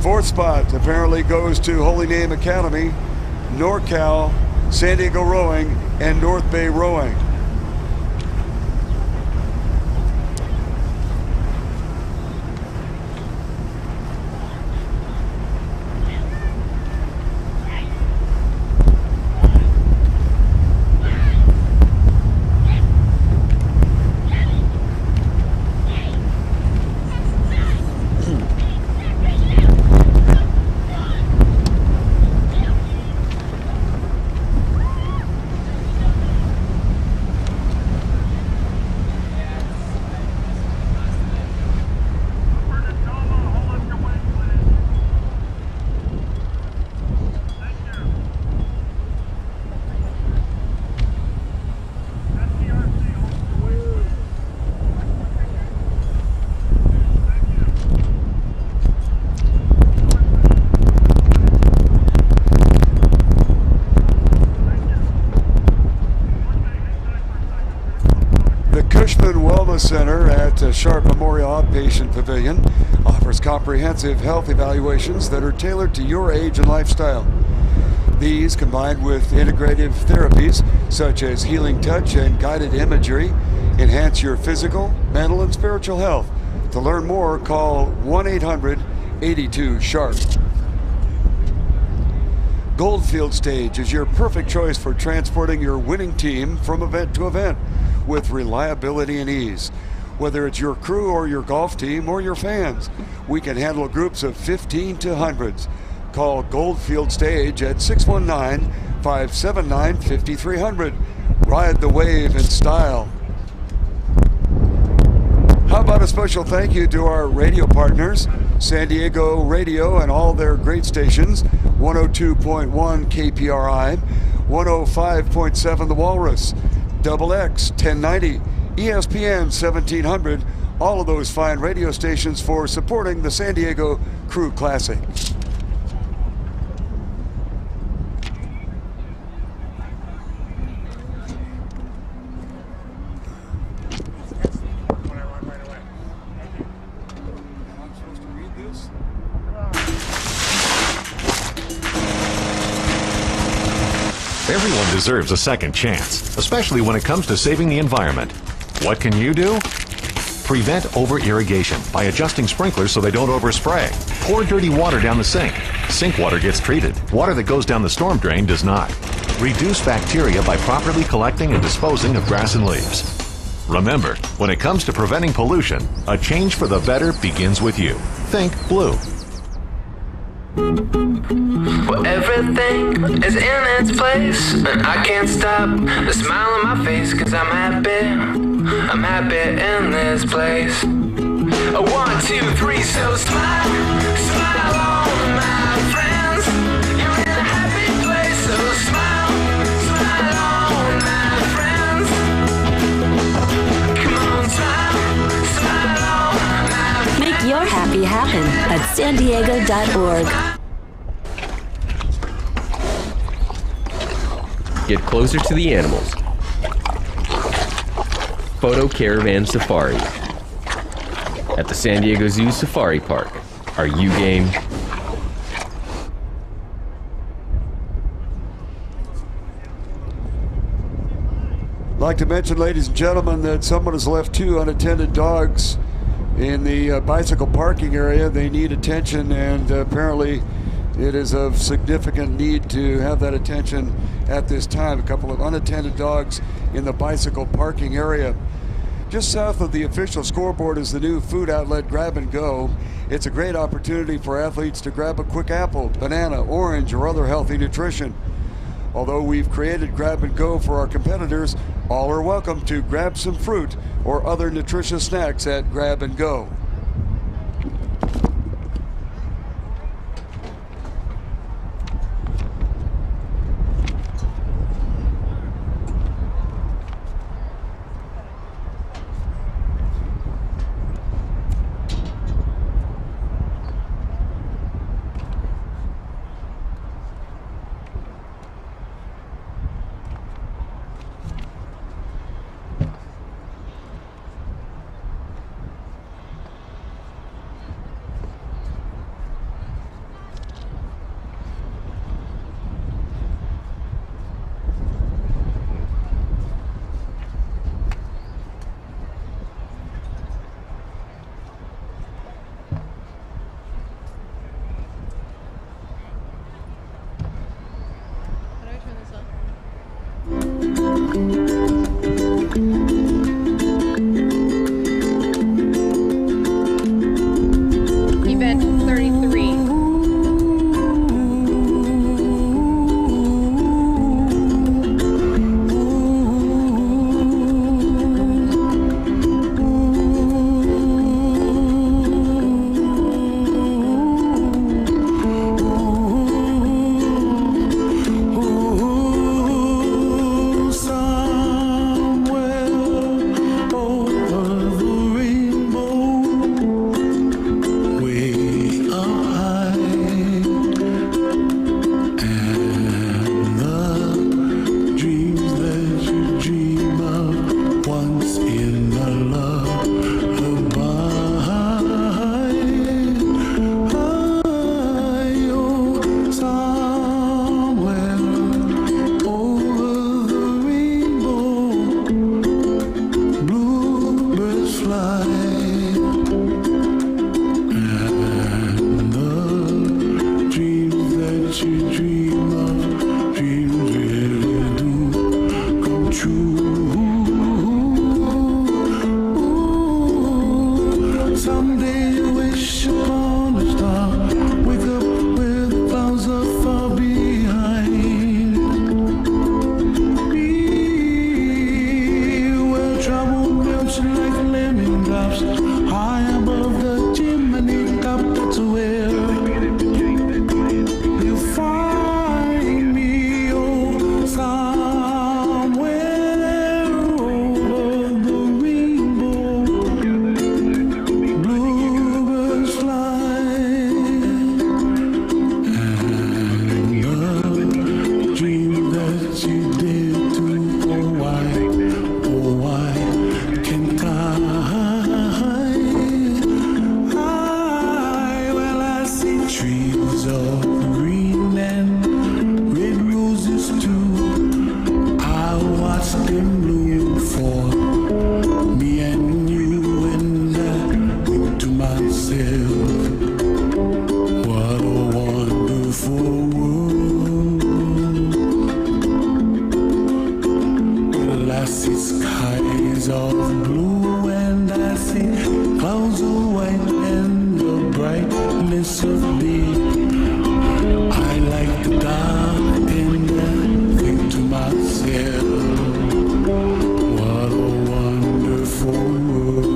Fourth spot apparently goes to Holy Name Academy, NorCal, San Diego Rowing, and North Bay Rowing. Center at Sharp Memorial Outpatient Pavilion offers comprehensive health evaluations that are tailored to your age and lifestyle. These, combined with integrative therapies such as healing touch and guided imagery, enhance your physical, mental, and spiritual health. To learn more, call 1-800-82-SHARP. Goldfield Stage is your perfect choice for transporting your winning team from event to event with reliability and ease. Whether it's your crew or your golf team or your fans, we can handle groups of 15 to hundreds. Call Goldfield Stage at 619-579-5300. Ride the wave in style. How about a special thank you to our radio partners, San Diego Radio and all their great stations, 102.1 KPRI, 105.7 The Walrus, ZLAC 1090, ESPN 1700, all of those fine radio stations for supporting the San Diego Crew Classic. Everyone deserves a second chance, especially when it comes to saving the environment. What can you do? Prevent over-irrigation by adjusting sprinklers so they don't overspray. Pour dirty water down the sink. Sink water gets treated. Water that goes down the storm drain does not. Reduce bacteria by properly collecting and disposing of grass and leaves. Remember, when it comes to preventing pollution, a change for the better begins with you. Think blue. Well, everything is in its place, and I can't stop the smile on my face, 'cause I'm happy in this place. 1, 2, 3, so smile, smile on my friends. You're in a happy place, so smile, smile on my friends. Come on, smile, smile on my friends. Make your happy happen at sandiego.org. Get closer to the animals. Photo Caravan Safari at the San Diego Zoo Safari Park. Are you game? I'd like to mention, ladies and gentlemen, that someone has left 2 unattended dogs in the bicycle parking area. They need attention, and apparently it is of significant need to have that attention at this time. A couple of unattended dogs in the bicycle parking area. Just south of the official scoreboard is the new food outlet Grab and Go. It's a great opportunity for athletes to grab a quick apple, banana, orange, or other healthy nutrition. Although we've created Grab and Go for our competitors, all are welcome to grab some fruit or other nutritious snacks at Grab and Go. trees of green and red roses too. I watched them bloom for me and you, and I think to myself, what a wonderful world. Well, I see skies of blue and I see clouds of white and the brightness of day. I like the dark and I think to myself, what a wonderful world.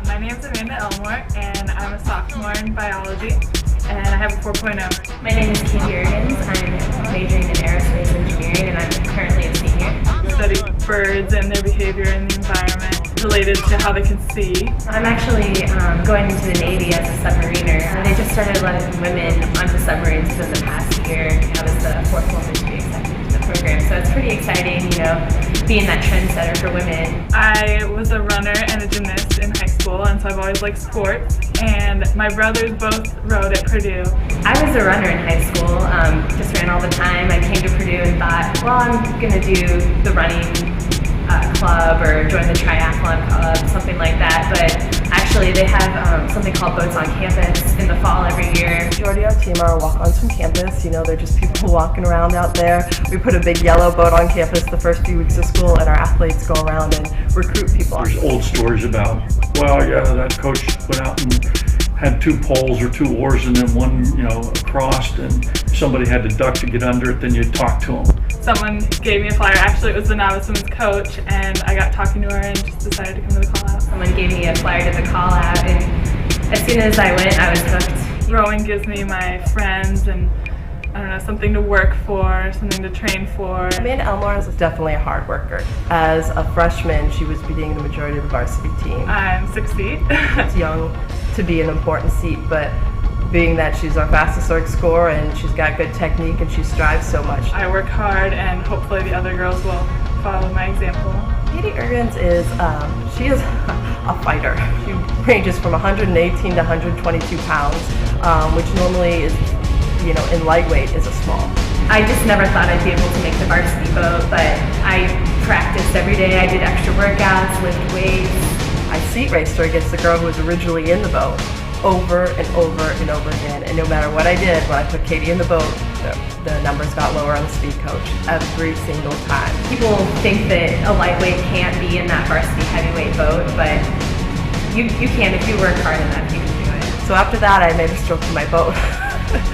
My name's Amanda Elmore and I'm a sophomore in biology and I have a 4.0. My name is Katie Ergens. I'm majoring in aerospace engineering and I'm currently a senior. Study birds and their behavior in the environment related to how they can see. I'm actually going into the Navy as a submariner. They just started letting women onto submarines within the past year. I was the fourth woman to be accepted to the program, so it's pretty exciting, you know, being that trendsetter for women. I was a runner and a gymnast in high school, and so I've always liked sports. And my brothers both rowed at Purdue. I was a runner in high school, just ran all the time. I came to Purdue and thought, well, I'm going to do the running club or join the triathlon club, something like that. But actually they have something called Boats on Campus in the fall every year. Majority of our team are walk-ons from campus. You know, they're just people walking around out there. We put a big yellow boat on campus the first few weeks of school, and our athletes go around and recruit people. There's old stories about, well, yeah, that coach went out and had two poles or two oars and then one, you know, crossed, and somebody had to duck to get under it, then you'd talk to them. Someone gave me a flyer. Actually, it was the novice women's coach, and I got talking to her and just decided to come to the call out. Someone gave me a flyer to the call out, and as soon as I went, I was hooked. Rowing gives me my friends and, I don't know, something to work for, something to train for. Amanda Elmore is definitely a hard worker. As a freshman, she was beating the majority of the varsity team. I'm 6 feet. It's young to be an important seat, but being that she's our fastest erg scorer and she's got good technique and she strives so much. I work hard and hopefully the other girls will follow my example. Katie Ergens is, she is a fighter. She ranges from 118 to 122 pounds, which normally is, you know, in lightweight is a small. I just never thought I'd be able to make the varsity boat, but I practiced every day. I did extra workouts, lift weights. I seat raced her against the girl who was originally in the boat over and over and over again. And no matter what I did, when I put Katie in the boat, the numbers got lower on the speed coach every single time. People think that a lightweight can't be in that varsity heavyweight boat, but you can if you work hard enough, you can do it. So after that, I made a stroke in my boat.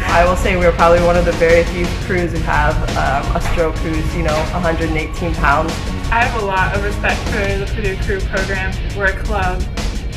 I will say we were probably one of the very few crews who have a stroke who's, you know, 118 pounds. I have a lot of respect for the Purdue Crew program. We're a club,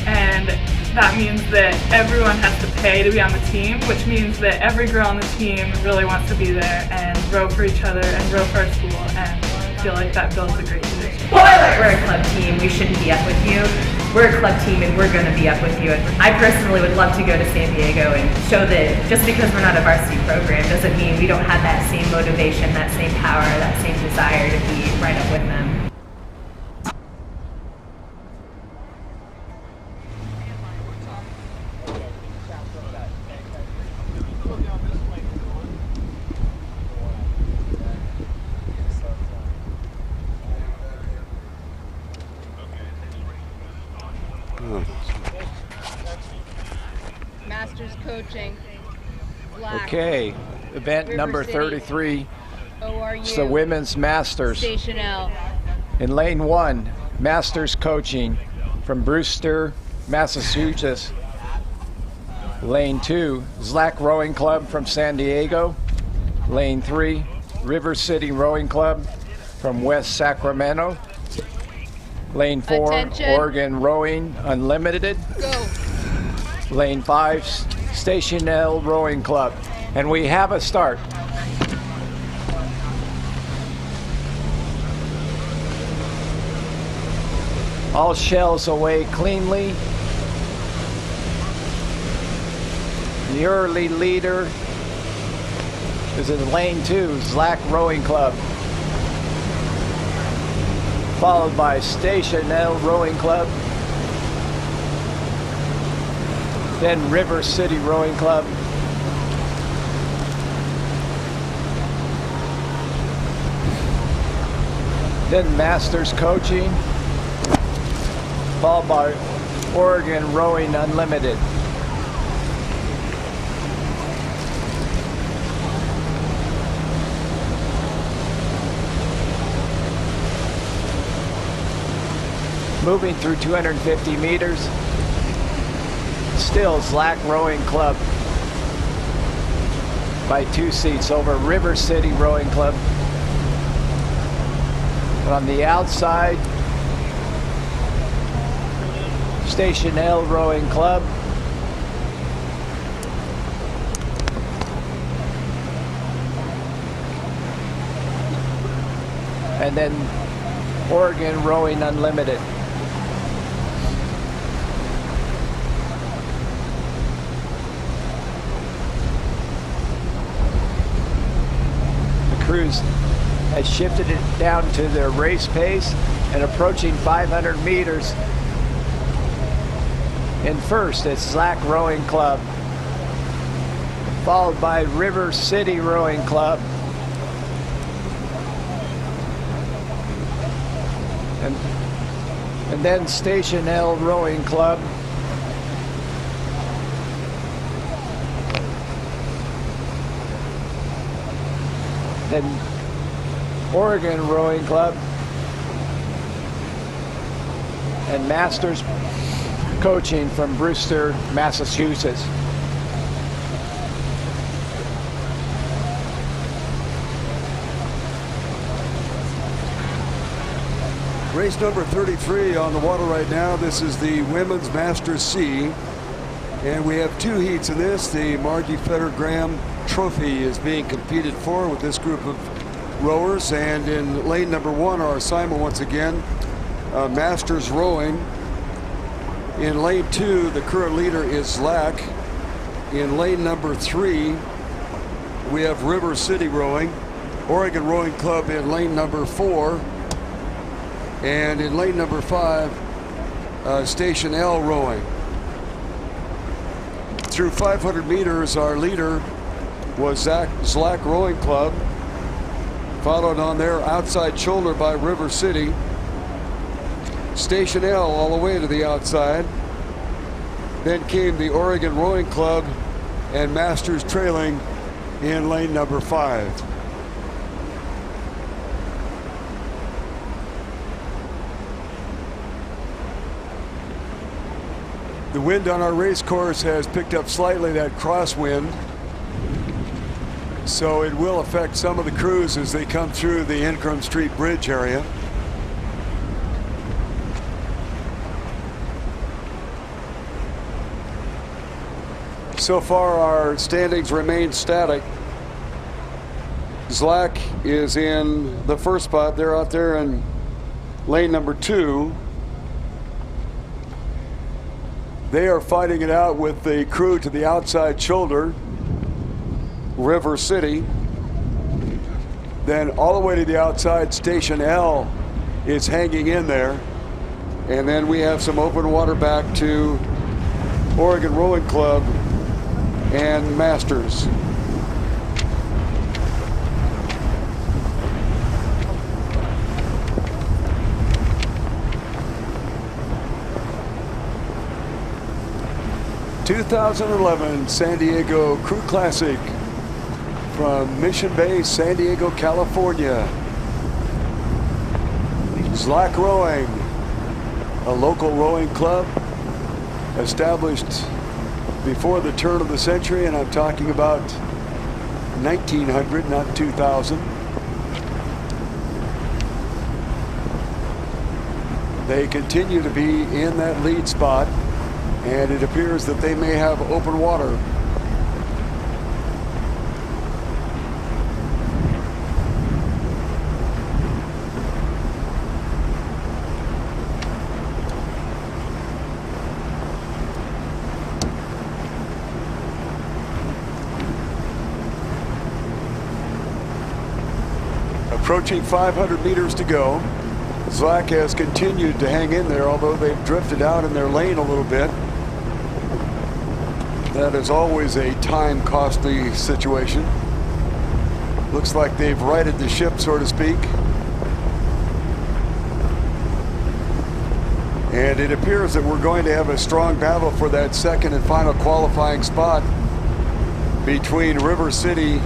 and that means that everyone has to pay to be on the team, which means that every girl on the team really wants to be there and row for each other and row for our school, and I feel like that builds a great tradition. We're a club team, we shouldn't be up with you. We're a club team and we're going to be up with you. I personally would love to go to San Diego and show that just because we're not a varsity program doesn't mean we don't have that same motivation, that same power, that same desire to be right up with them. Masters coaching. ZLAC. Okay, event River number City. 33. ORU. It's the women's masters. Station L. In lane 1, masters coaching from Brewster, Massachusetts. Lane 2, ZLAC Rowing Club from San Diego. Lane 3, River City Rowing Club from West Sacramento. Lane 4, Attention. Oregon Rowing Unlimited. Go. Lane 5, Station L Rowing Club. And we have a start. All shells away cleanly. The early leader is in lane 2, ZLAC Rowing Club. Followed by Station L Rowing Club. then River City Rowing Club, then Masters Coaching, followed by Oregon Rowing Unlimited. Moving through 250 meters, still ZLAC Rowing Club by 2 seats over River City Rowing Club. On the outside, Station L Rowing Club. And then Oregon Rowing Unlimited. The crews has shifted it down to their race pace and approaching 500 meters. In first, it's ZLAC Rowing Club, followed by River City Rowing Club, and then Station L Rowing Club, then Oregon Rowing Club, and Masters Coaching from Brewster, Massachusetts. Race number 33 on the water right now. This is the Women's Masters C. And we have 2 heats in this. The Margi Fetter Graham Trophy is being competed for with this group of rowers. And in lane number 1, our assignment once again, Masters Rowing. In lane 2, the current leader is ZLAC. In lane number 3, we have River City Rowing, Oregon Rowing Club in lane number 4. And in lane number 5, Station L Rowing. Through 500 meters, our leader was ZLAC Rowing Club, followed on their outside shoulder by River City. Station L all the way to the outside. Then came the Oregon Rowing Club and Masters trailing in lane number 5. The wind on our race course has picked up slightly, that crosswind. So it will affect some of the crews as they come through the Incrum Street Bridge area. So far, our standings remain static. ZLAC is in the first spot. They're out there in lane number 2. They are fighting it out with the crew to the outside shoulder, River City. Then all the way to the outside, Station L is hanging in there. And then we have some open water back to Oregon Rowing Club and Masters. ...2011 San Diego Crew Classic from Mission Bay, San Diego, California. ZLAC Rowing, a local rowing club established before the turn of the century, and I'm talking about 1900, not 2000. They continue to be in that lead spot, and it appears that they may have open water. Approaching 500 meters to go. ZLAC has continued to hang in there, although they've drifted out in their lane a little bit. That is always a time-costly situation. Looks like they've righted the ship, so to speak. And it appears that we're going to have a strong battle for that second and final qualifying spot between River City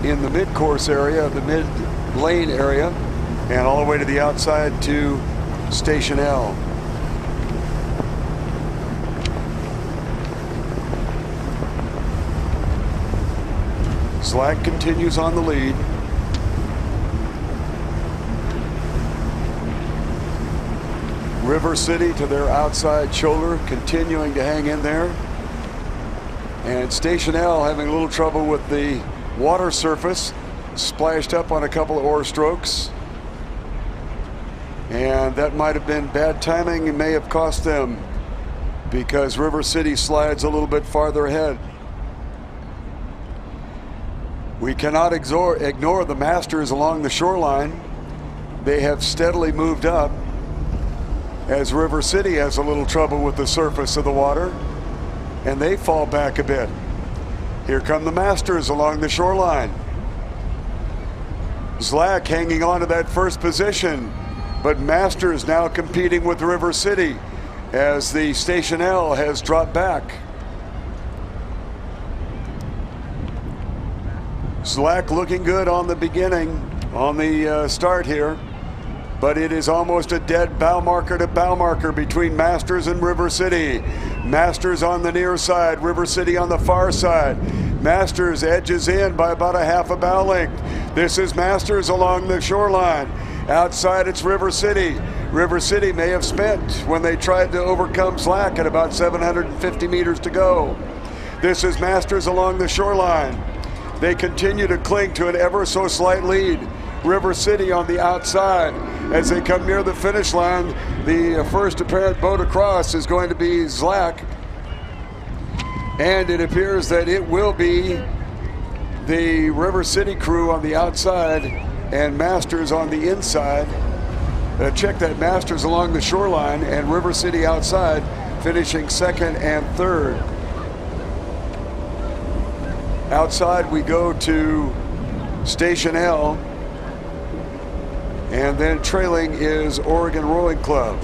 in the mid-course area, the mid-lane area, and all the way to the outside to Station L. ZLAC continues on the lead. River City to their outside shoulder, continuing to hang in there. And Station L having a little trouble with the water surface, splashed up on a couple of oar strokes. And that might have been bad timing and may have cost them, because River City slides a little bit farther ahead. We cannot ignore the Masters along the shoreline. They have steadily moved up as River City has a little trouble with the surface of the water, and they fall back a bit. Here come the Masters along the shoreline. ZLAC hanging on to that first position, but Masters now competing with River City as the Station L has dropped back. ZLAC looking good on the beginning, on the start here, but it is almost a dead bow marker to bow marker between Masters and River City. Masters on the near side, River City on the far side. Masters edges in by about a half a bow length. This is Masters along the shoreline. Outside it's River City. River City may have spent when they tried to overcome ZLAC at about 750 meters to go. This is Masters along the shoreline. They continue to cling to an ever so slight lead. River City on the outside. As they come near the finish line, the first apparent boat across is going to be ZLAC. And it appears that it will be the River City crew on the outside and Masters on the inside. Check that, Masters along the shoreline and River City outside, finishing second and third. Outside we go to Station L, and then trailing is Oregon Rowing Club.